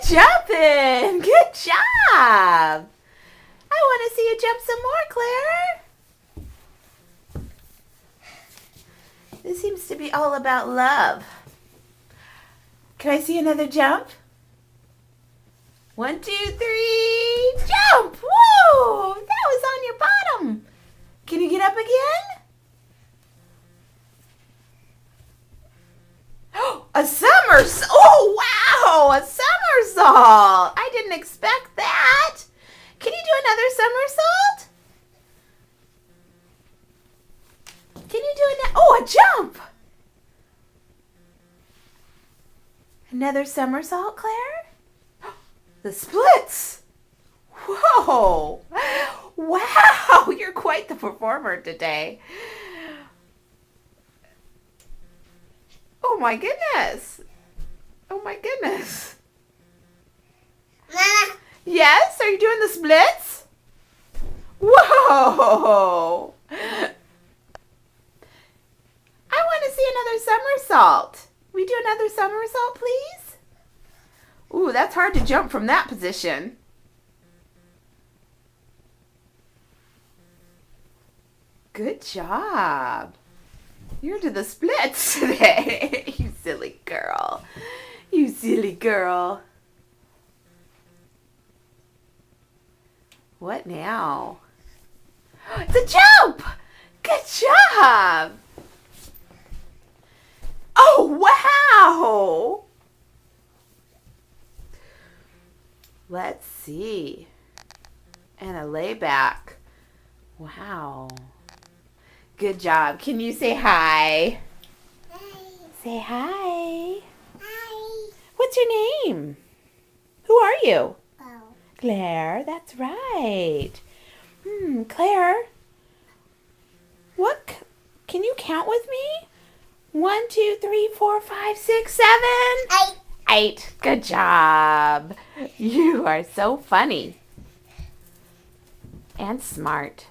jumping. Good job. I want to see you jump some more, Claire. This seems to be all about love. Can I see another jump? 1, 2, 3, jump! Whoa! That was on your bottom. Can you get up again? A somersault! Oh, wow! A somersault! I didn't expect that. Can you do another somersault? Can you do a jump? Another somersault, Claire? The splits! Whoa! Wow! You're quite the performer today. Oh my goodness. Oh my goodness. Mama. Yes? Are you doing the splits? Whoa! I want to see another somersault. We do another somersault, please? Ooh, that's hard to jump from that position. Good job. You're to the splits today. You silly girl. You silly girl. What now? It's a jump! Good job! Oh, wow! Let's see. And a layback. Wow. Good job. Can you say hi? Hi. Say hi. Hi. What's your name? Who are you? Oh. Claire. That's right. Claire. Can you count with me? 1, 2, 3, 4, 5, 6, 7. 8. 8. Good job. You are so funny and smart.